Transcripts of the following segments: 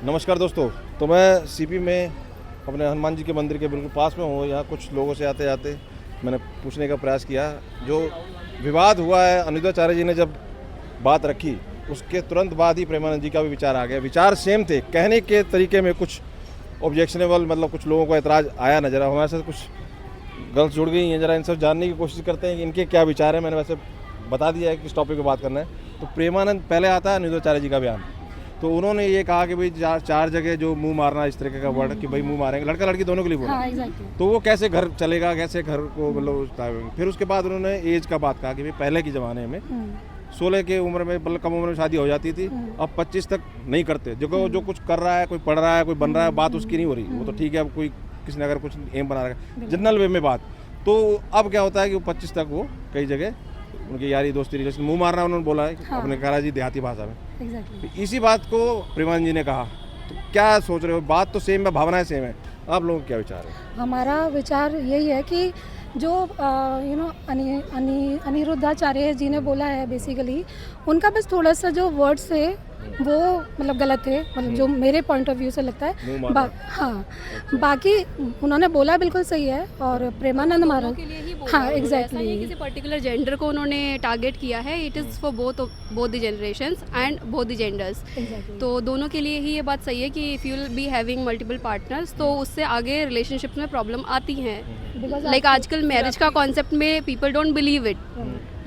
नमस्कार दोस्तों। तो मैं सीपी में अपने हनुमान जी के मंदिर के बिल्कुल पास में हूँ। यहाँ कुछ लोगों से आते जाते मैंने पूछने का प्रयास किया। जो विवाद हुआ है, अनुद्वैचार्य जी ने जब बात रखी उसके तुरंत बाद ही प्रेमानंद जी का भी विचार आ गया। विचार सेम थे, कहने के तरीके में कुछ ऑब्जेक्शनेबल, मतलब कुछ लोगों को एतराज़ आया नजर। हमारे साथ कुछ गर्ल्स जुड़ गई हैं, ज़रा इनसे जानने की कोशिश करते हैं कि इनके क्या विचार हैं। मैंने वैसे बता दिया है किस टॉपिक पर बात करना है। तो प्रेमानंद पहले आता है अनुद्वैचार्य जी का बयान। तो उन्होंने ये कहा कि भाई चार जगह जो मुंह मारना, इस तरीके का वर्ड कि भाई मुंह मारेंगे, लड़का लड़की दोनों के लिए बोला। हाँ, exactly. तो वो कैसे घर चलेगा, कैसे घर को मतलब। फिर उसके बाद उन्होंने एज का बात कहा कि भाई पहले के ज़माने में 16 की उम्र में, मतलब कम उम्र में शादी हो जाती थी, अब 25 तक नहीं करते। जो कुछ कर रहा है, कोई पढ़ रहा है, कोई बन रहा है, बात उसकी नहीं हो रही। वो तो ठीक है, अब कोई किसी ने अगर कुछ एम बना रखा है जनरल वे में बात, तो अब क्या होता है कि वो 25 तक वो कई जगह उनकी यारी दोस्ती रिलेशन मुंह मारना उन्होंने बोला है। हाँ। अपने कहा जी देहाती भाषा में। Exactly. इसी बात को प्रेमानंद जी ने कहा। तो क्या सोच रहे हो? बात तो सेम है, भावनाएं सेम है, आप लोगों का क्या विचार है? हमारा विचार यही है कि जो अनिरुद्धाचार्य जी ने बोला है, बेसिकली उनका बस थोड़ा सा जो वर्ड्स थे वो मतलब गलत थे, मतलब जो मेरे पॉइंट ऑफ व्यू से लगता है। हाँ, बाकी उन्होंने बोला बिल्कुल सही है। और प्रेमानंद महाराज के लिए ही बोला हाँ, है। ऐसा नहीं है एग्जैक्टली। किसी पर्टिकुलर जेंडर को उन्होंने टारगेट किया है। It is for both the generations and both the genders. तो दोनों के लिए ही ये बात सही है कि if you will be having multiple partners तो उससे आगे रिलेशनशिप में प्रॉब्लम आती हैं। लाइक आजकल मैरिज का कॉन्सेप्ट में people don't believe it,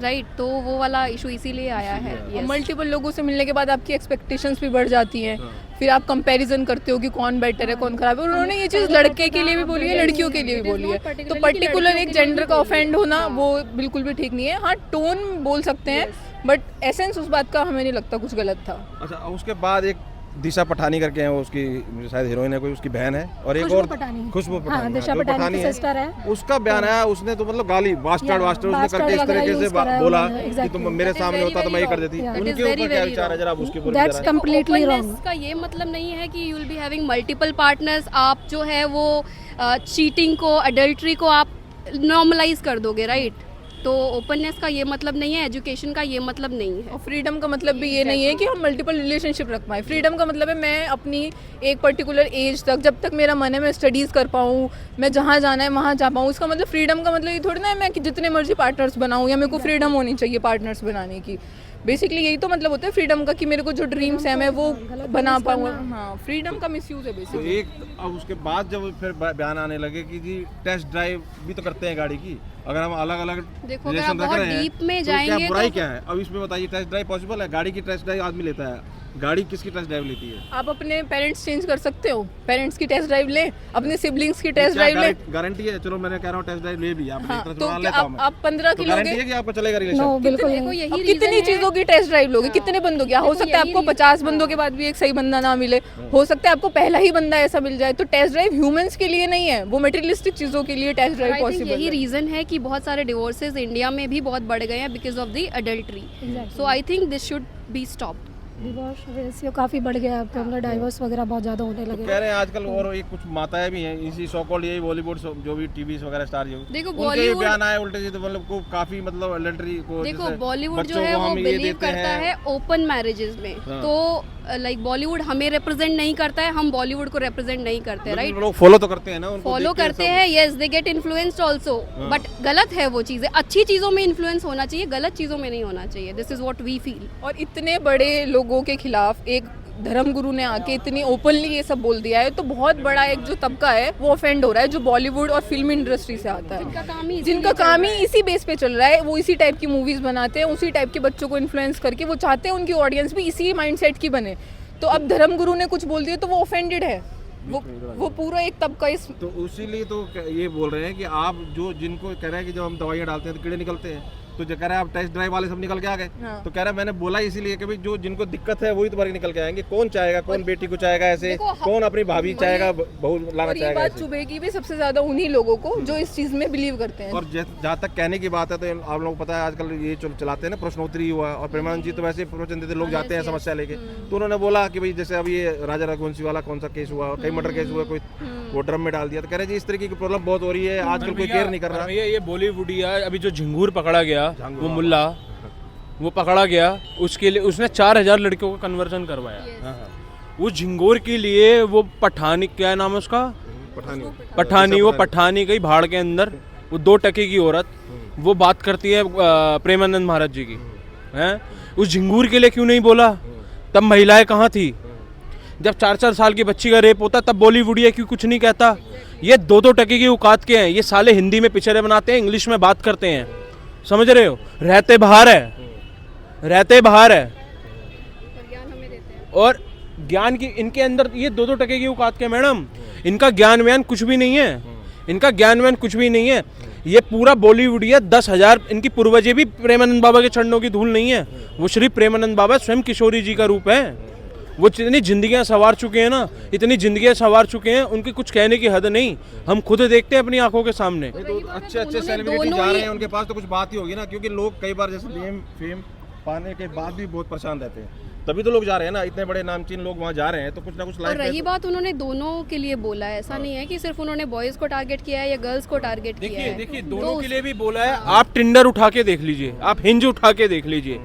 right? तो वो वाला इशू इसीलिए आया है। Yes. मल्टीपल लोगों से मिलने के बाद आपकी एक्सपेक्टेशंस भी बढ़ जाती हैं। फिर आप कंपैरिजन करते हो कि कौन बेटर है, कौन खराब है। उन्होंने ये चीज़ लड़के के लिए भी बोली है, लड़कियों के लिए भी बोली है। तो पर्टिकुलर एक जेंडर का ऑफेंड होना वो बिल्कुल भी ठीक नहीं है। हाँ, टोन बोल सकते हैं, बट एसेंस उस बात का हमें नहीं लगता कुछ गलत था। अच्छा, उसके बाद एक दिशा पठानी करके हैं, वो उसकी शायद हीरोइन है कोई, उसकी बहन है। और एक खुशबू और पठानी। खुशबू हाँ, पठानी, दिशा जो पठानी की है, सिस्टर है। उसका बयान आया। उसने तो मतलब गाली बास्टर्ड उसने करके इस तरीके से बोला कि तुम मेरे सामने होता तो मैं ये कर देती। उनके ऊपर क्या विचार है, जरा आप उसके ऊपर दैट्स कंप्लीटली Openness रॉन्ग। का ये मतलब नहीं है कि you will be having multiple partners. आप जो है वो चीटिंग को, अडल्ट्री को आप नॉर्मलाइज कर दोगे, राइट? तो ओपननेस का ये मतलब नहीं है, एजुकेशन का ये मतलब नहीं है। और फ्रीडम का मतलब भी ये नहीं है कि हम मल्टीपल रिलेशनशिप रख पाएँ। फ्रीडम का मतलब है मैं अपनी एक पर्टिकुलर एज तक, जब तक मेरा मन है मैं स्टडीज़ कर पाऊँ, मैं जहाँ जाना है वहाँ जा पाऊँ। उसका मतलब फ्रीडम का मतलब ये थोड़ी ना है मैं कि जितने मर्जी पार्टनर्स बनाऊँ, या मेरे को फ्रीडम होनी चाहिए पार्टनर्स बनाने की। बेसिकली यही तो मतलब होता है फ्रीडम का, कि मेरे को जो ड्रीम्स है मैं वो बना पाऊँ। हाँ, फ्रीडम का मिसयूज़ है तो बेसिकली। एक अब उसके बाद जब फिर बयान आने लगे कि जी टेस्ट ड्राइव भी तो करते हैं गाड़ी की, अगर हम अलग अलग देखो, अगर आप बहुत डीप में तो जाएंगे क्या बुराई तो क्या है? अब इसमें बताइए, टेस्ट ड्राइव पॉसिबल है? गाड़ी की टेस्ट ड्राइव आदमी लेता है, गाड़ी किसकी टेस्ट ड्राइव लेती है? आप अपने पेरेंट्स चेंज कर सकते हो, पेरेंट्स की टेस्ट ड्राइव लें, अपने सिबलिंग्स की टेस्ट ड्राइव लें। गारंटी है? चलो मैंने कह रहा हूँ टेस्ट ड्राइव ले भी, आप हाँ, एक तरह से तो मान क्या लेता हूं मैं। आप 15 तो की गारंटी लोगे? है कि आपका चलेगा नो, रिलेशन? बिल्कुल देखो नहीं। यही अब reason कितनी है। चीजों की टेस्ट ड्राइव लोगे, कितने बंदों की? हो देखो, सकता है यही आपको 50 बंदों के बाद भी एक सही बंदा ना मिले, हो सकता है आपको पहला ही बंदा ऐसा मिल जाए। तो टेस्ट ड्राइव ह्यूमंस के लिए नहीं है, वो मटेरियलिस्टिक चीजों के लिए test drive I think possible यही है। रीजन है कि बहुत सारे डिवोर्सेस इंडिया में भी बहुत बढ़ गए हैं because of the adultery. So I think this should be stopped. Divorce ratio काफ़ी बढ़ गया है, अब डाइवोर्स वगैरह बहुत ज़्यादा होने लगे। कह रहे हैं आजकल, और एक कुछ माताएं भी हैं इसी सो कॉल्ड यही बॉलीवुड जो भी टीवी वगैरह स्टार जो देखो, उनके बॉलीवुड- बयान आए उल्टे सीधे, मतलब को काफी मतलब अडल्ट्री को, देखो, जैसे बॉलीवुड जो बच्चों है को वो हम ये बिलीव देते करता हैं। है ओपन मैरिजेस में। हाँ। तो लाइक बॉलीवुड हमें रिप्रेजेंट नहीं करता है, हम बॉलीवुड को रिप्रेजेंट नहीं करते, लेकिन राइट? लोग फॉलो तो करते हैं ना, उनको फॉलो देख के करते सब- हैं, yes they get influenced also, हाँ। बट गलत है वो चीज़ें। अच्छी चीज़ों में इन्फ्लुएंस होना चाहिए, गलत चीज़ों में नहीं होना चाहिए। This is what we feel. और इतने बड़े लोगों के खिलाफ एक धर्मगुरु ने आके इतनी ओपनली ये सब बोल दिया है, तो बहुत बड़ा एक जो तबका है वो ऑफेंड हो रहा है, जो बॉलीवुड और फिल्म इंडस्ट्री से आता जिनका है, काम ही जिनका काम ही इसी बेस पे चल रहा है। वो इसी टाइप की मूवीज बनाते हैं, उसी टाइप के बच्चों को इन्फ्लुएंस करके वो चाहते हैं उनकी ऑडियंस भी इसी माइंडसेट की बने। तो अब धर्मगुरु ने कुछ बोल दिया तो वो ऑफेंडेड है, वो पूरा एक तबका इस तो उसीलिए तो ये बोल रहे हैं कि आप जो जिनको कह रहे हैं कि जब हम दवाइयाँ डालते हैं तो कीड़े निकलते हैं, तो जो कह रहे हैं आप टेस्ट ड्राइव वाले सब निकल के आ गए। हाँ। तो कह रहा है मैंने बोला इसीलिए कि भाई जो जिनको दिक्कत है वही तुम्हारे निकल के आएंगे। कौन चाहेगा, कौन बेटी को चाहेगा ऐसे, देखो, कौन अपनी भाभी चाहेगा, बहू लाना और ये चाहेगा बात ऐसे। चुभेगी भी सबसे ज्यादा उन्हीं लोगों को जो इस चीज में बिलीव करते हैं। और जहाँ तक कहने की बात है तो आप लोगों को पता है आजकल ये चलाते हैं ना प्रश्नोत्तरी हुआ, और प्रेमानंद जी तो वैसे ही प्रवचन देते, लोग जाते हैं समस्या लेके। तो उन्होंने बोला कि भाई जैसे अब ये राजा रघुवंशी वाला कौन सा केस हुआ, कई मर्डर केस हुआ, कोई वो ड्रम में डाल दिया। तो कह रहे जी इस तरीके की प्रॉब्लम बहुत हो रही है आजकल, कोई केयर नहीं कर रहा। ये बॉलीवुडिया अभी जो झिंगूर पकड़ा गया, वो मुल्ला वो पकड़ा गया, उसके लिए उसने 4000 लड़कियों का कन्वर्जन करवाया। हाँ, हाँ। उस झिंगोर के लिए वो पठानी, क्या नाम है उसका, पठानी, वो पठानी गई भाड़ के अंदर, वो 2 टके की औरत, वो बात करती है प्रेमानंद महाराज जी की, हैं? उस झिंगूर के लिए क्यों नहीं बोला? तब महिलाएं कहाँ थी? जब 4-4 साल की बच्ची का रेप होता तब बॉलीवुडिया क्यों कुछ नहीं कहता? ये 2-2 टके की औकात के हैं, ये साले हिंदी में पिक्चरें बनाते हैं, इंग्लिश में बात करते हैं, समझ रहे हो? रहते बाहर है, रहते बाहर है, और ज्ञान की इनके अंदर ये 2-2 टके की औकात के, मैडम इनका ज्ञान व्यान कुछ भी नहीं है, इनका ज्ञान व्यान कुछ भी नहीं है। ये पूरा बॉलीवुडिया 10,000 इनकी पूर्वजे भी प्रेमानंद बाबा के चरणों की धूल नहीं है, वो श्री प्रेमानंद बाबा स्वयं किशोरी जी का रूप है। वो इतनी जिंदगियां संवार चुके हैं ना, इतनी जिंदगियां संवार चुके हैं, उनकी कुछ कहने की हद नहीं, हम खुद देखते हैं अपनी आंखों के सामने। तो अच्छे सेलिब्रिटी जा रहे हैं, उनके पास तो कुछ बात ही होगी ना, क्योंकि लोग कई बार जैसे फेम पाने के बाद भी बहुत परेशान रहते हैं, तभी तो लोग जा रहे हैं ना, इतने बड़े नामचीन लोग वहाँ जा रहे हैं, तो कुछ ना कुछ और लाइफ रही बात, उन्होंने दोनों के लिए बोला है, ऐसा नहीं है कि सिर्फ उन्होंने बॉयज को टारगेट किया है या गर्ल्स को टारगेट किया है। देखिए दोनों के लिए भी बोला है। आप टिंडर उठा के देख लीजिए, आप हिंज उठा के देख लीजिए,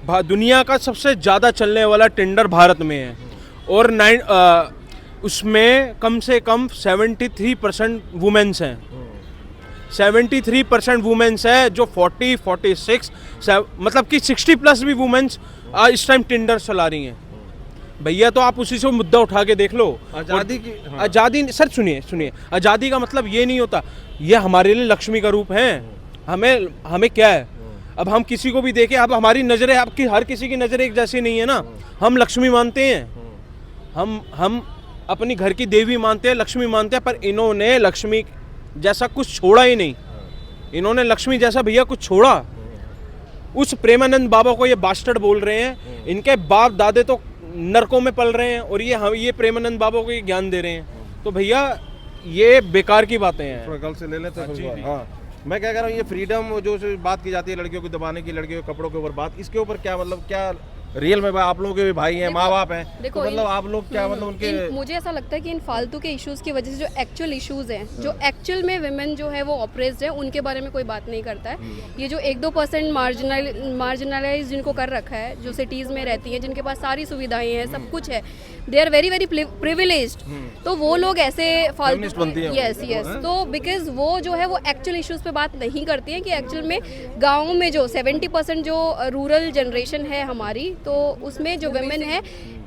दुनिया का सबसे ज़्यादा चलने वाला टिंडर भारत में है, और उसमें कम से कम 73% वुमेन्स हैं, 73% वुमेन्स है, जो 40, 46 मतलब कि 60+ भी वुमेन्स इस टाइम टिंडर चला रही हैं भैया। तो आप उसी से मुद्दा उठा के देख लो। आज़ादी की, हाँ। आज़ादी, सर सुनिए, आज़ादी का मतलब ये नहीं होता, ये हमारे लिए लक्ष्मी का रूप है। हमें क्या है, अब हम किसी को भी देखें, अब हमारी नज़रें, आपकी हर किसी की नज़रें एक जैसी नहीं है ना, हम लक्ष्मी मानते हैं, हम अपनी घर की देवी मानते हैं, लक्ष्मी मानते हैं, पर इन्होंने लक्ष्मी जैसा कुछ छोड़ा ही नहीं, इन्होंने लक्ष्मी जैसा भैया कुछ छोड़ा। उस प्रेमानंद बाबा को ये बास्टर्ड बोल रहे हैं, इनके बाप दादे तो नरकों में पल रहे हैं, और ये प्रेमानंद बाबा को ये ज्ञान दे रहे हैं, तो भैया ये बेकार की बातें हैं। कल से ले लेते हैं। हाँ, मैं क्या कह रहा हूँ, ये फ्रीडम जो बात की जाती है लड़कियों को दबाने की, लड़कियों के कपड़ों के ऊपर बात, इसके ऊपर क्या मतलब, क्या रियल में आप लोगों के भी भाई हैं, माँ बाप हैं, तो मतलब आप लोग क्या मतलब उनके, मुझे ऐसा लगता है कि इन फालतू के इश्यूज की वजह से जो एक्चुअल इश्यूज हैं, जो एक्चुअल में विमेन जो है वो ऑप्रेस्ड है, उनके बारे में कोई बात नहीं करता है। ये जो 1-2% मार्जिनलाइज जिनको कर रखा है, जो सिटीज़ में रहती हैं, जिनके पास सारी सुविधाएं हैं, सब कुछ है, they are very very privileged, तो वो लोग ऐसे फालतू, यस, तो बिकॉज वो जो है वो एक्चुअल इश्यूज पे बात नहीं करती हैं कि एक्चुअल में गाँव में जो 70% जो रूरल जनरेशन है हमारी, तो उसमें जो वुमेन है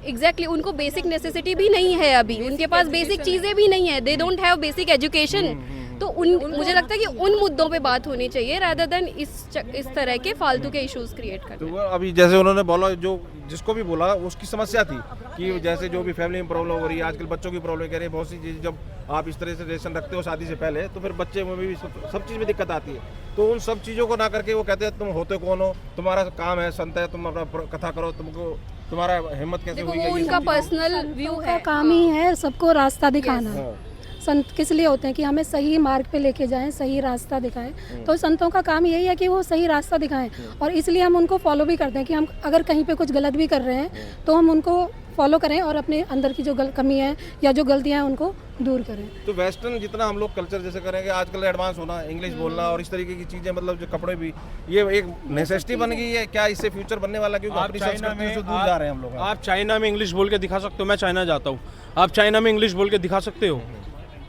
एग्जैक्टली उनको बेसिक नेसेसिटी भी नहीं है, अभी उनके पास बेसिक चीज़ें भी नहीं है, they don't have basic education. तो मुझे लगता है कि उन मुद्दों पे बात होनी चाहिए रादर देन इस तरह के फालतू के इश्यूज क्रिएट करना। तो अभी जैसे उन्होंने बोला, जो जिसको भी बोला उसकी समस्या थी कि जैसे जो भी फैमिली में प्रॉब्लम हो रही है, आजकल बच्चों की प्रॉब्लम कह रही है, बहुत सी चीज़ जब आप इस तरह से रिलेशन रखते हो शादी से पहले, तो फिर बच्चे में भी सब चीज़ में दिक्कत आती है। तो उन सब चीज़ों को ना करके वो कहते हैं तुम होते कौन हो, तुम्हारा काम है संत है, तुम अपना कथा करो, तुमको तुम्हारा हिम्मत कैसे हुई है, उनका पर्सनल व्यू है, काम ही है सबको रास्ता दिखाना। संत किस लिए होते हैं कि हमें सही मार्ग पे लेके जाएं, सही रास्ता दिखाएं, तो संतों का काम यही है कि वो सही रास्ता दिखाएं, और इसलिए हम उनको फॉलो भी करते हैं कि हम अगर कहीं पे कुछ गलत भी कर रहे हैं तो हम उनको फॉलो करें और अपने अंदर की जो कमी है या जो गलतियां हैं उनको दूर करें। तो वेस्टर्न जितना हम लोग कल्चर जैसे करेंगे, आजकल एडवांस होना, इंग्लिश बोलना और इस तरीके की चीज़ें, मतलब जो कपड़े भी, ये एक नेसेसिटी बन गई है क्या? इससे फ्यूचर बनने वाला, क्योंकि अपनी संस्कृति से दूर जा रहे हैं हम लोग। आप चाइना में इंग्लिश बोल के दिखा सकते हो? मैं चाइना जाता हूँ, आप चाइना में इंग्लिश बोल के दिखा सकते हो?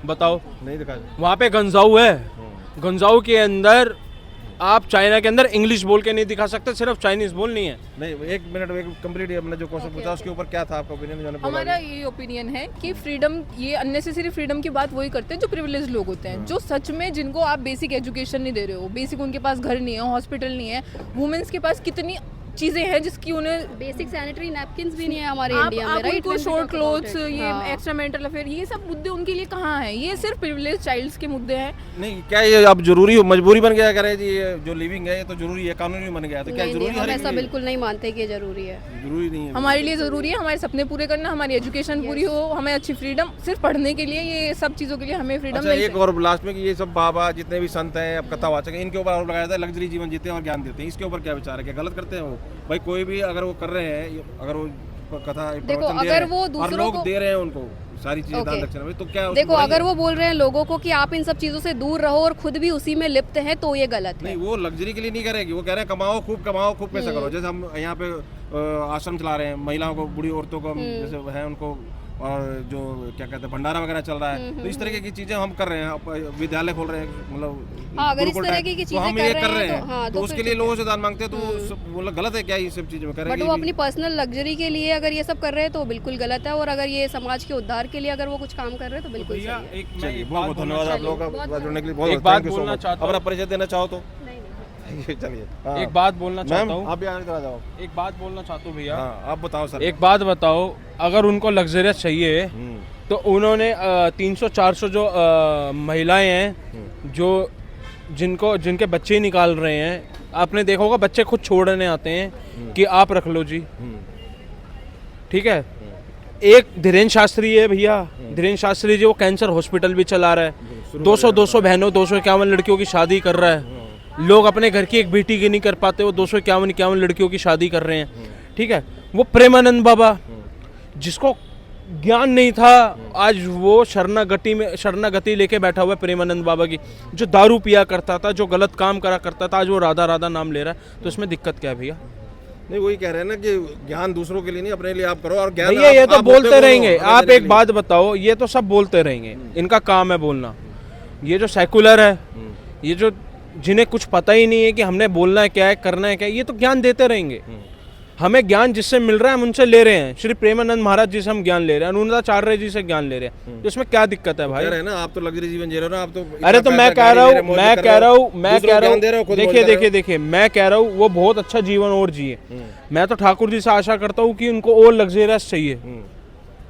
बताओ। नहीं दिखा। वहाँ पे गंजाऊ है, गंजाऊ के अंदर आप चाइना के अंदर इंग्लिश बोल के नहीं दिखा सकते, सिर्फ चाइनीज बोलनी है। नहीं, एक मिनट, एक कंप्लीट हमने जो क्वेश्चन पूछा उसके ऊपर क्या था आपका ओपिनियन? हमारा ये ओपिनियन है कि फ्रीडम, ये अननेसेसरी फ्रीडम की बात वही करते हैं जो प्रिविलेज लोग होते हैं, जो सच में जिनको आप बेसिक एजुकेशन नहीं दे रहे हो, बेसिक उनके पास घर नहीं है, हॉस्पिटल नहीं है, वुमेन्स के पास कितनी चीजें हैं जिसकी उन्हें बेसिक सैनिटरी नैपकिन्स भी नहीं है हमारे इंडिया में, राइट? उनको शॉर्ट क्लोथ्स, ये एक्स्ट्रा मेंटल अफेयर, ये सब मुद्दे उनके लिए कहाँ हैं? ये सिर्फ प्रिविलेज चाइल्ड्स के मुद्दे हैं। नहीं, क्या ये अब जरूरी मजबूरी बन गया करे जी, ये जो लिविंग है ये तो जरूरी है, कानूनी बन गया, तो क्या जरूरी है? हम ऐसा बिल्कुल नहीं मानते कि जरूरी है, जरूरी नहीं है। हमारे लिए जरूरी है हमारे सपने पूरे करना, हमारी एजुकेशन पूरी हो, हमें अच्छी फ्रीडम, सिर्फ पढ़ने के लिए, ये सब चीज़ों के लिए हमें फ्रीडम अच्छा, एक और लास्ट में कि ये सब बाबा जितने भी संत हैं, अब कथावाचक हैं, इनके ऊपर आरोप लगाया था लग्जरी जीवन जीते हैं और ज्ञान देते हैं, इसके ऊपर क्या विचार है? क्या गलत करते हैं वो? भाई कोई भी अगर वो कर रहे हैं, अगर वो कथा देखो, अगर वो दूसरों लोग को दे रहे हैं उनको सारी चीजें दान दक्षिणा में, तो क्या देखो, अगर वो बोल रहे हैं लोगों को कि आप इन सब चीजों से दूर रहो और खुद भी उसी में लिप्त हैं, तो ये गलत है। नहीं, वो लग्जरी के लिए नहीं करेगी, वो कह रहे हैं कमाओ, खूब पैसा करो। जैसे हम यहाँ पे आश्रम चला रहे हैं, महिलाओं को, बूढ़ी औरतों को जैसे है उनको, और जो क्या कहते हैं भंडारा वगैरह चल रहा है, तो इस तरीके की चीजें हम कर रहे हैं, विद्यालय खोल रहे हैं, मतलब हाँ, अगर इस गुरुकुल तरह टाइप, की तो चीजें हम ये कर रहे तो, हैं, हाँ, तो उसके लिए लोगों से दान मांगते हैं, तो मतलब गलत है क्या ये सब चीजें बट वो अपनी पर्सनल लग्जरी के लिए अगर ये सब कर रहे हैं तो बिल्कुल गलत है, और अगर ये समाज के उद्धार के लिए अगर वो कुछ काम कर रहे हैं तो बिल्कुल सही है। चलिए, बहुत बहुत धन्यवाद आप लोगों का जुड़ने के लिए, बहुत एक बात thank you so बोलना much। चाहता हूं। अपना परिचय देना चाहो तो चलिए। हाँ। एक बात बोलना चाहता मैम हूँ, आप भी आगे इधर आ जाओ। एक बात बोलना चाहता हूँ भैया। हाँ आप बताओ सर। एक बात बताओ, अगर उनको लग्जरियस चाहिए तो उन्होंने 300-400 जो महिलाएं हैं जो जिनके बच्चे निकाल रहे हैं, आपने देखा होगा बच्चे खुद छोड़ने आते हैं कि आप रख लो जी, ठीक है। एक धीरेन्द्र शास्त्री है भैया, धीरेन्द्र शास्त्री जी वो कैंसर हॉस्पिटल भी चला रहा है, 200 बहनों 251 लड़कियों की शादी कर रहा है। लोग अपने घर की एक बेटी की नहीं कर पाते, वो 251 लड़कियों की शादी कर रहे हैं, ठीक है। वो प्रेमानंद बाबा जिसको ज्ञान नहीं था, आज वो शरणागति लेके बैठा हुआ है प्रेमानंद बाबा की। जो दारू पिया करता था, जो गलत काम करा करता था, आज वो राधा राधा नाम ले रहा है, तो इसमें दिक्कत क्या है भैया? नहीं वही कह रहे हैं ना कि ज्ञान दूसरों के लिए नहीं, अपने लिए आप करो, और ज्ञान भैया ये तो आप बोलते रहेंगे। हमें आप देने एक के बात बताओ, ये तो सब बोलते रहेंगे, इनका काम है बोलना। ये जो सेकुलर है, ये जो जिन्हें कुछ पता ही नहीं है कि हमने बोलना है क्या है, करना है क्या है, ये तो ज्ञान देते रहेंगे। हमें ज्ञान जिससे मिल रहा है हम उनसे ले रहे हैं। श्री प्रेमानंद महाराज जी से हम ज्ञान ले रहे हैं, अनुराधाचार्य जी से ज्ञान ले रहे हैं, तो इसमें क्या दिक्कत है भाई? कह रहे हैं ना आप तो लग्जरी जीवन जी रहे हो ना, आप तो अरे तो मैं कह रहा हूँ, देखिए मैं कह रहा हूँ वो बहुत अच्छा जीवन और जिए। मैं तो ठाकुर जी से आशा करता हूँ कि उनको और लग्जरियस चाहिए।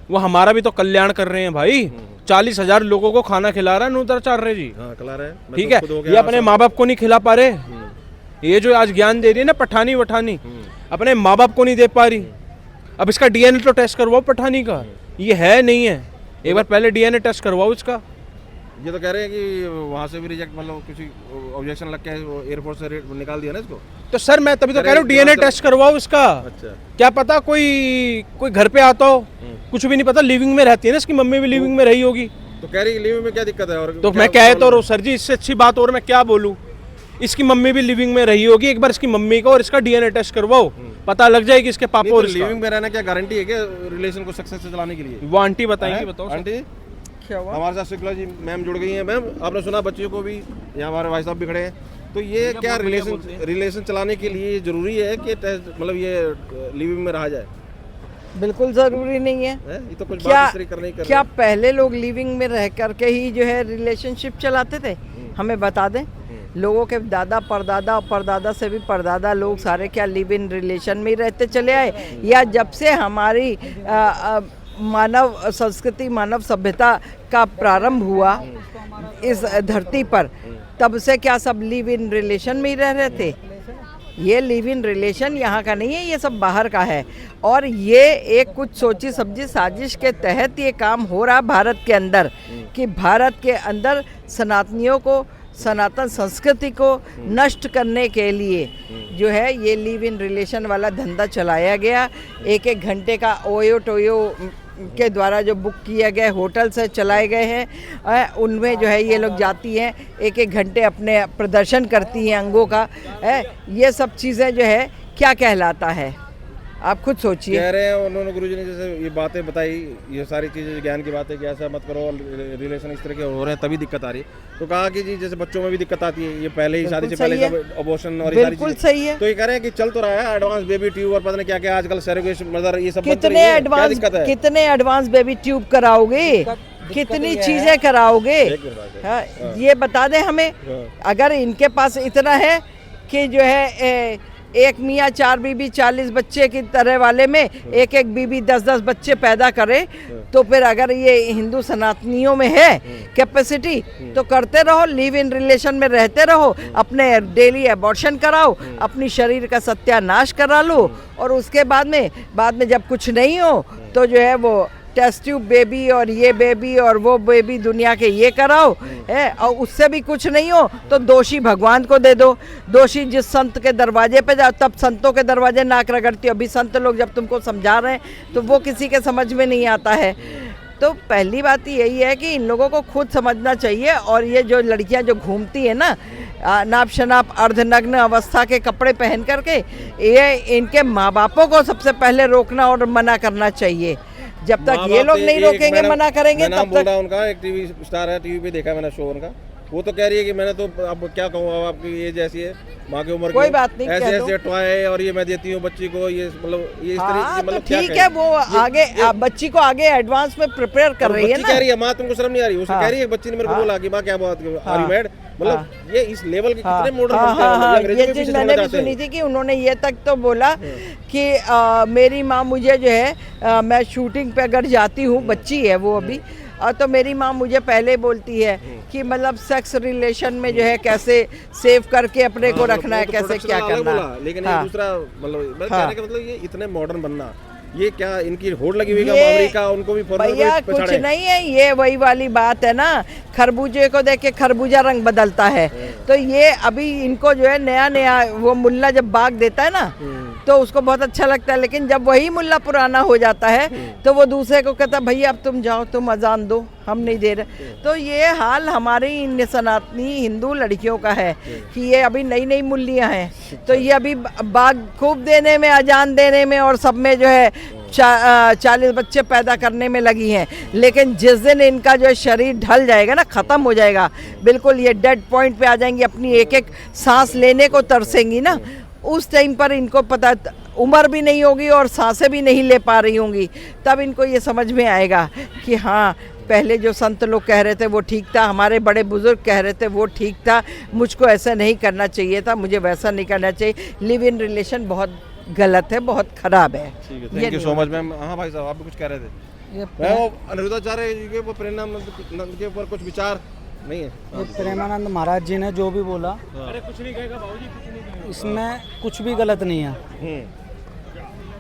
वो हमारा भी तो कल्याण कर रहे हैं भाई। 40,000 लोगों को खाना खिला रहा है अनुराधाचार्य जी, ठीक है। ये अपने माँ बाप को नहीं खिला पा रहे। ये जो आज ज्ञान दे रही है ना पठानी वठानी, अपने माँ बाप को नहीं दे पा रही। अब इसका डीएनए तो टेस्ट करवाओ पठानी का, ये है नहीं है, एक बार पहले डीएनए टेस्ट करवाओ इसका। ये तो कह रहे हैं कि वहाँ से भी रिजेक्ट, मतलब किसी ऑब्जेक्शन लग के एयरपोर्ट से निकाल दिया ना इसको। तो सर मैं तभी तो कह रहा हूँ डीएनए टेस्ट करवाओ इसका। अच्छा, क्या पता कोई घर पे आता हो, कुछ भी नहीं पता, लिविंग में रहती है ना, इसकी मम्मी भी लिविंग में रही होगी। तो कह रही लिविंग में क्या दिक्कत है? और तो मैं कह तो रहा हूँ सर जी, इससे अच्छी बात और मैं क्या बोलूँ। इसकी मम्मी भी लिविंग में रही होगी, एक बार इसकी मम्मी का और इसका डीएनए टेस्ट करवाओ, पता लग जाएगी इसके पापा और लिविंग में रहना क्या गारंटी है क्या रिलेशन को सक्सेस से चलाने के लिए? वो आंटी बताएंगी, बताओ आंटी क्या हुआ? हमारे साथ शुक्ला जी मैम जुड़ गई हैं। मैम आपने सुना बच्चियों को भी, यहाँ हमारे भाई साहब भी खड़े हैं, तो ये क्या रिलेशन चलाने के लिए जरूरी है कि मतलब ये लिविंग में रहा जाए? बिल्कुल ज़रूरी नहीं है। ये तो कुछ बात इस तरह करने ही कर क्या पहले लोग लिविंग में रह करके ही जो है रिलेशनशिप चलाते थे? हमें बता दें। लोगों के दादा परदादा और परदादा से भी परदादा लोग सारे क्या लिव इन रिलेशन में ही रहते चले आए, या जब से हमारी मानव संस्कृति मानव सभ्यता का प्रारंभ हुआ इस धरती पर, तब से क्या सब लिव इन रिलेशन में ही रह रहे थे? ये लिव इन रिलेशन यहाँ का नहीं है, ये सब बाहर का है। और ये एक कुछ सोची समझी साजिश के तहत ये काम हो रहा भारत के अंदर, कि भारत के अंदर सनातनियों को, सनातन संस्कृति को नष्ट करने के लिए जो है ये लिव इन रिलेशन वाला धंधा चलाया गया। एक घंटे का ओयो टोयो के द्वारा जो बुक किए गए होटल से चलाए गए हैं, उनमें जो है ये लोग जाती हैं, एक घंटे अपने प्रदर्शन करती हैं अंगों का। ये सब चीज़ें जो है क्या कहलाता है, आप खुद सोचिए। कह रहे हैं उन्होंने गुरुजी ने जैसे ये बातें बताई, ये सारी चीज़ें ज्ञान की बातें कि ऐसा मत करो, रिलेशन इस तरह के हो रहे हैं तभी दिक्कत आ रही है। तो कहा कि जी जैसे बच्चों में भी दिक्कत आती है, ये पहले ही शादी से पहले सब अबॉर्शन और बिल्कुल सही है। तो ये कह रहे हैं कि चल तो रहा है एडवांस बेबी ट्यूब और पता नहीं क्या क्या आजकल सैरोगेट मदर, ये सब कितने एडवांस बेबी ट्यूब कराओगे, कितनी चीजें कराओगे, ये बता दें हमें। अगर इनके पास इतना है कि जो है एक मियाँ 4 बीबी 40 बच्चे की तरह वाले में एक बीबी 10-10 बच्चे पैदा करे, तो फिर अगर ये हिंदू सनातनियों में है कैपेसिटी, तो करते रहो, लिव इन रिलेशन में रहते रहो, अपने डेली एबॉर्शन कराओ, अपनी शरीर का सत्यानाश करा लो, और उसके बाद में जब कुछ नहीं हो तो जो है वो टेस्ट ट्यूब बेबी और ये बेबी और वो बेबी दुनिया के ये कराओ है, और उससे भी कुछ नहीं हो तो दोषी भगवान को दे दो। दोषी जिस संत के दरवाजे पे जाओ, तब संतों के दरवाजे नाक रगड़ती हो। अभी संत लोग जब तुमको समझा रहे हैं तो वो किसी के समझ में नहीं आता है। तो पहली बात यही है कि इन लोगों को खुद समझना चाहिए। और ये जो लड़कियां जो घूमती है ना नाप शनाप अर्धनग्न अवस्था के कपड़े पहन करके, ये इनके माँ बापों को सबसे पहले रोकना और मना करना चाहिए। जब तक ये लोग नहीं रोकेंगे, मना करेंगे, नाम तब बोल तक रहा उनका, एक टीवी स्टार है, टीवी पे देखा मैंने शो उनका, वो तो कह रही है कि मैंने तो अब क्या कहूँ, अब आपकी एज ऐसी है, माँ की उम्र कोई बात नहीं, ऐसे कह दो। ऐसे टॉय और ये मैं देती हूँ बच्ची को, ये मतलब ये इस तरह हाँ, मतलब तो क्या ठीक कहें? है, वो आगे बच्ची को आगे एडवांस में प्रिपेयर कर रही है बच्ची ना। कह रही है, माँ तुमको शर्म नहीं आ रही, उसको हाँ। कह रही है, बच्ची ने मेरे को हाँ। बोला कि माँ क्या बात आर यू हाँ। मैड, मतलब हाँ। ये इस लेवल के हाँ, कितने मॉडर्न हाँ, बनते हैं, हाँ, मतलब हाँ, अंग्रेजों ये के चीज पीछे मैंने चलना भी चाहते हैं। सुनी थी कि उन्होंने ये तक तो बोला कि मेरी माँ मुझे जो है मैं शूटिंग पे अगर जाती हूँ, बच्ची है वो अभी, तो मेरी माँ मुझे पहले बोलती है कि मतलब सेक्स रिलेशन में जो है कैसे सेव करके अपने को हाँ, रखना है, वो तो कैसे production क्या वाला अलग करना बोला, है। लेकिन हाँ। ये दूसरा मतलब मैं हाँ। कहने का मतलब ये इतने मॉडर्न बनना, ये क्या इनकी होड़ लगी हुई है ये अमेरिका, उनको भी फॉरेनर भैया को कुछ पछाड़े। नहीं है, ये वही वाली बात है ना, खरबूजे को देख के खरबूजा रंग बदलता है। तो ये अभी इनको जो है नया नया वो मुल्ला जब बाग देता है ना, तो उसको बहुत अच्छा लगता है, लेकिन जब वही मुल्ला पुराना हो जाता है तो वो दूसरे को कहता है भैया अब तुम जाओ, तुम अजान दो, हम नहीं दे रहे। तो ये हाल हमारी इन सनातनी हिंदू लड़कियों का है कि ये अभी नई नई मुल्लियाँ हैं, तो ये अभी बाग खूब देने में, अजान देने में और सब में जो है 40 बच्चे पैदा करने में लगी हैं। लेकिन जिस दिन इनका जो है शरीर ढल जाएगा ना, ख़त्म हो जाएगा बिल्कुल, ये डेड पॉइंट पे आ जाएंगी, अपनी एक एक सांस लेने को तरसेंगी ना, उस टाइम पर इनको पता, उम्र भी नहीं होगी और सांसें भी नहीं ले पा रही होंगी, तब इनको ये समझ में आएगा कि हाँ पहले जो संत लोग कह रहे थे वो ठीक था, हमारे बड़े बुजुर्ग कह रहे थे वो ठीक था, मुझको ऐसा नहीं करना चाहिए था, मुझे वैसा नहीं करना चाहिए। लिव इन रिलेशन बहुत गलत है, बहुत खराब है। Thank you so much ma'am. हाँ भाई साहब, आप भी कुछ कह रहे थे। मैं वो अनिरुद्धाचार्य जी के प्रेरणानंद के ऊपर कुछ विचार नहीं है? ये प्रेमानंद महाराज जी ने जो भी बोला, अरे कुछ नहीं कहेगा बाबूजी, कुछ नहीं कहेगा। इसमें कुछ भी गलत नहीं है,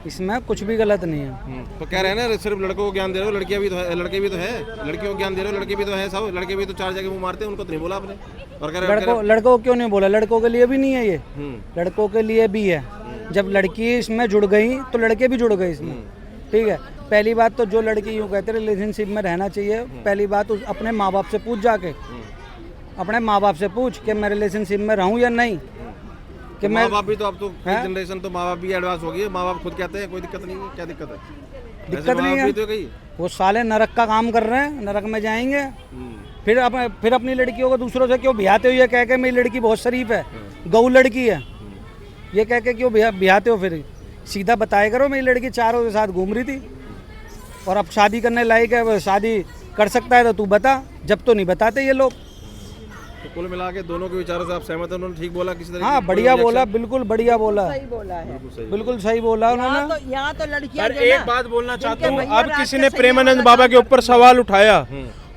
इसमें कुछ भी गलत नहीं है। तो कह रहे हैं ना सिर्फ लड़कों को ज्ञान दे रहे हो, लड़कियां भी तो है, लड़के भी तो है, लड़कियों को ज्ञान दे रहे हो, लड़के भी तो है सब, लड़के भी तो 4 जगह मुंह मारते हैं, उनको तो नहीं बोला आपने। और कह रहे लड़कों को क्यों नहीं बोला? लड़कों के लिए भी नहीं है ये, लड़कों के लिए भी है। जब लड़की इसमें जुड़ गई तो लड़के भी जुड़ गए इसमें, ठीक है। पहली बात तो जो लड़की यूँ कहते हैं रिलेशनशिप में रहना चाहिए, पहली बात अपने माँ बाप से पूछ, जाके अपने माँ बाप से पूछ कि मैं रिलेशनशिप में रहूँ या नहीं, कि मैं माँ बाप भी तो अब तो जनरेशन तो माँ बाप भी एडवांस हो गई है, माँ बाप खुद कहते हैं कोई दिक्कत नहीं है, क्या दिक्कत है? दिक्कत नहीं है, तो कही वो साले नरक का काम कर रहे हैं, नरक में जाएंगे। फिर अपनी लड़कियों को दूसरों से क्यों बिहाते हो, ये कह के मेरी लड़की बहुत शरीफ है, गऊ लड़की है, ये कह के क्यों बिहाते हो? फिर सीधा बताया करो मेरी लड़की 4 के साथ घूम रही थी और अब शादी करने लायक है, शादी कर सकता है तो तू बता, जब तो नहीं बताते ये लोग। तो कुल मिला के दोनों के विचारों से आप सहमत हैं? उन्होंने ठीक बोला किसी तरह? हाँ बढ़िया बोला, बिल्कुल बढ़िया बोला, सही बोला है। बिल्कुल सही बोला उन्होंने। यहाँ तो लड़कियाँ यार जो है एक ना, बात बोलना चाहता हूँ, भैया अब रात किसी के ने सही प्रेमानंद वाला बाबा के ऊपर सवाल उठाया,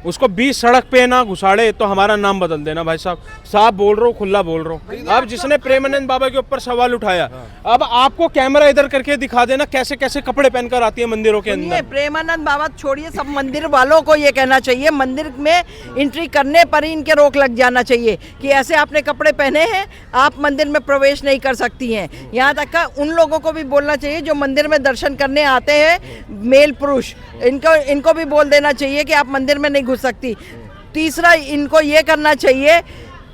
उसको 20 सड़क पे ना घुसाड़े तो हमारा नाम बदल देना भाई साहब, साफ बोल रहा हूँ, खुला बोल रहा हूँ। अब जिसने प्रेमानंद बाबा के ऊपर सवाल उठाया, अब आपको कैमरा इधर करके दिखा देना कैसे कैसे कपड़े पहनकर आती है मंदिरों के सुनिए, अंदर। प्रेमानंद बाबा छोड़िए, सब मंदिर वालों को ये कहना चाहिए, मंदिर में एंट्री करने पर ही इनके रोक लग जाना चाहिए कि ऐसे आपने कपड़े पहने हैं, आप मंदिर में प्रवेश नहीं कर सकती हैं। यहाँ तक का उन लोगों को भी बोलना चाहिए जो मंदिर में दर्शन करने आते हैं, मेल पुरुष, इनको भी बोल देना चाहिए कि आप मंदिर में नहीं घुस सकती। तीसरा, इनको ये करना चाहिए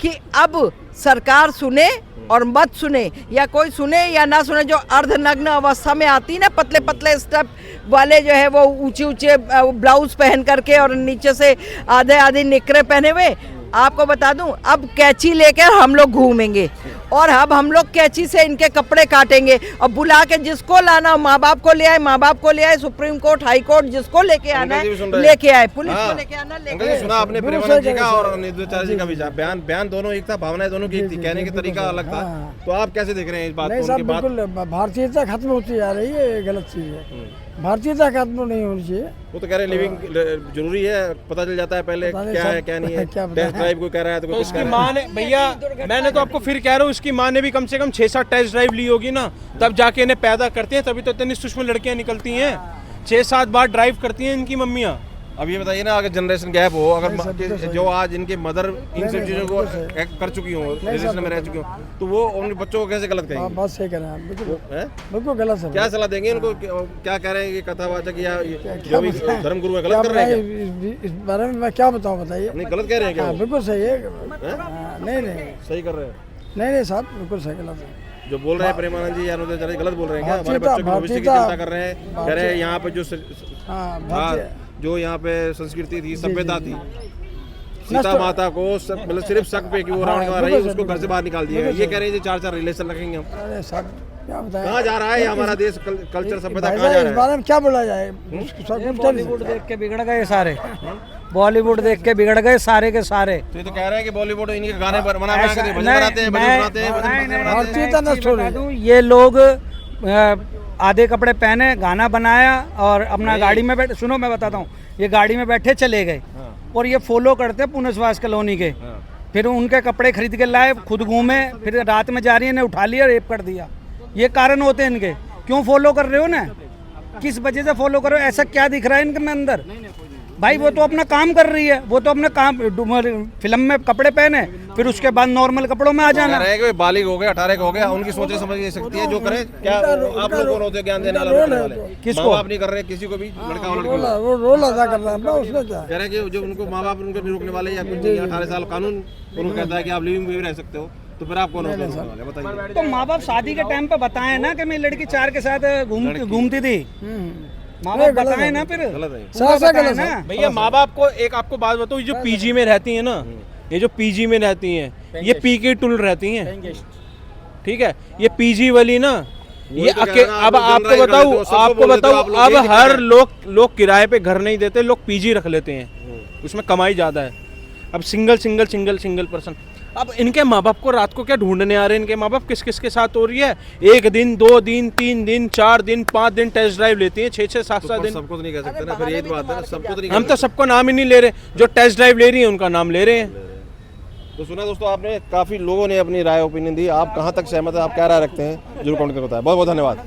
कि अब सरकार सुने और मत सुने, या कोई सुने या ना सुने, जो अर्धनग्न अवस्था में आती ना, पतले पतले स्टेप वाले जो है वो ऊंचे ऊंचे ब्लाउज पहन करके और नीचे से आधे आधे निकरे पहने हुए, आपको बता दूं अब कैंची लेकर हम लोग घूमेंगे और अब हम लोग कैंची से इनके कपड़े काटेंगे और बुला के जिसको लाना, माँ बाप को ले आए, माँ बाप को ले आए, सुप्रीम कोर्ट, हाई कोर्ट, जिसको लेके आना है लेके आए, पुलिस को लेके आना अंकल जी, सुना आपने प्रेमानंद जी का और अनिरुद्धाचार्य जी का विचार, बयान दोनों एक था, भावनाएं दोनों की एक थी, कहने का तरीका अलग था। तो आप कैसे देख रहे हैं इस बात को? उनकी बात बिल्कुल भारतीयता खत्म होती जा रही है, ये गलत चीज़ है, भारतीयता खत्म नहीं होनी चाहिए। वो तो कह रहे हैं लिविंग जरूरी है, पता चल जाता है पहले क्या है क्या नहीं है, टेस्ट ड्राइव कोई कह रहा है तो तो उसकी माँ ने, भैया मैंने तो आपको फिर कह रहा हूँ, उसकी माँ ने भी कम से कम 6-7 टेस्ट ड्राइव ली होगी ना, तब जाके इन्हें पैदा करते हैं, तभी तो इतनी सूक्ष्म लड़कियां निकलती हैं। 6-7 बार ड्राइव करती हैं इनकी मम्मियाँ, अब ये बताइए ना, अगर जनरेशन गैप हो, अगर जो आज इनके मदर इन सब चीज़ों को कर चुकी हो, रिलेशन में रह चुकी हो, तो वो उन बच्चों को कैसे गलत कहेंगे? बात सही कर रहे हैं, बिल्कुल हैं? बिल्कुल गलत है। क्या सलाह देंगे इनको? क्या कह रहे हैं कि कथावाचक या जो भी धर्म गुरु है गलत कर रहे हैं क्या? इस बारे में मैं क्या बताऊँ, बताइए। नहीं, गलत कह रहे हैं क्या? हाँ, बिल्कुल सही है। हैं? नहीं नहीं सही कर रहे हैं। नहीं साहब, बिल्कुल सही, गलत है। जो बोल रहे हैं प्रेमानंद जी या अनुराधाचार्य गलत बोल रहे हैं क्या? हमारे भारतीयता- बच्चों के भविष्य की भारतीयता- चिंता कर रहे हैं, कह रहे हैं यहाँ पे जो हाँ, था, जो यहाँ पे संस्कृति थी, सभ्यता थी, सीता नष्ट- माता को मतलब सिर्फ शक पे कि वो रावण का रही, बिल्कुल उसको सही, घर से बाहर निकाल दिया गया। ये कह रहे हैं 4-4 रिलेशन रखेंगे हम। अरे साहब क्या बताएं, कहाँ जा रहा है हमारा देश? कल्चर सभ्यता भाई कहाँ साहब, जा इस रहा है? बारे में क्या बोला जाए? सब बॉलीवुड देख के बिगड़ गए सारे, बॉलीवुड देख के बिगड़ गए सारे के सारे। तो ये तो कह रहे हैं कि बॉलीवुड इनके गाने बना के भजन बनाते हैं, भजन बनाते हैं, भजन बनाते हैं। भारतीयता नष्ट हो रही है। ये लोग आधे कपड़े पहने, गाना बनाया और अपना गाड़ी में बैठे, सुनो मैं बताता हूँ, ये गाड़ी में बैठे चले गए और ये फॉलो करते पुनर्वास कॉलोनी के, फिर उनके कपड़े खरीद के लाए, खुद घूमे, फिर रात में जा रही है ने उठा लिया, रेप कर दिया। ये कारण होते हैं इनके। क्यों फॉलो कर रहे हो ना, किस वजह से फॉलो कर रहे हो? ऐसा क्या दिख रहा है इनके में अंदर? भाई वो तो अपना काम कर रही है, वो तो अपना काम फिल्म में कपड़े पहने, फिर उसके बाद नॉर्मल कपड़ों में आ जाना। कह रहे हैं कि बालिग हो गया, 18 का हो गया, उनकी सोचे समझ नहीं सकती है, जो करे क्या। आप लोग कौन होते हैं ज्ञान देने वाले? किसको? माँ बाप नहीं कर रहे किसी को भी, लड़का हो लड़की हो। वो रोल अदा कर रहा है ना, उसमें क्या। कह रहे हैं कि जो उनको माँ बाप उनको नहीं रोकने वाले या कुछ नहीं, 18 साल कानून उनको कहता है कि आप लिविंग में भी रह सकते हो, तो फिर आप कौन होते हैं वाले? बताइए। तो माँ बाप शादी के टाइम पे बताए ना कि मेरी लड़की 4 के साथ घूमती थी, माँ बाप बताए ना, फिर गलत है। साफ साफ गलत है। ना। भैया माँ बाप को एक आपको बात बताऊँ, ये जो पीजी में रहती है ना, ये जो पीजी में रहती हैं, ये पी के टुल रहती हैं, ठीक है? ये पीजी वाली ना, ये तो कह रहे हैं ना, अब आप लोग आपको जनरल बताऊँ, कर देते हो, आपको सबको बोल देते हो, बताऊँ, आप लोग अब यही हर दिक्कत लोग किराए पे घर नहीं देते, लोग पीजी रख लेते हैं, उसमें कमाई ज़्यादा है। अब सिंगल पर्सन। अब इनके माँ बाप को रात को क्या ढूंढने आ रहे हैं? इनके माँ बाप किस किस के साथ हो रही है? 1 दिन 2 दिन 3 दिन 4 दिन 5 दिन टेस्ट ड्राइव लेती हैं, 6 7 पर दिन। सबको तो नहीं कह सकते ना, फिर यही तो बात है ना, सबको तो नहीं हम कह तो सबको नाम ही नहीं ले रहे, जो टेस्ट ड्राइव ले रही है उनका नाम ले रहे हैं। सकते। तो सुना दोस्तों, आपने काफी लोगों ने अपनी राय ओपिनियन दी। आप कहाँ तक सहमत है, आप क्या राय रखते हैं, जरूर कमेंट करके बताएं। बहुत बहुत धन्यवाद।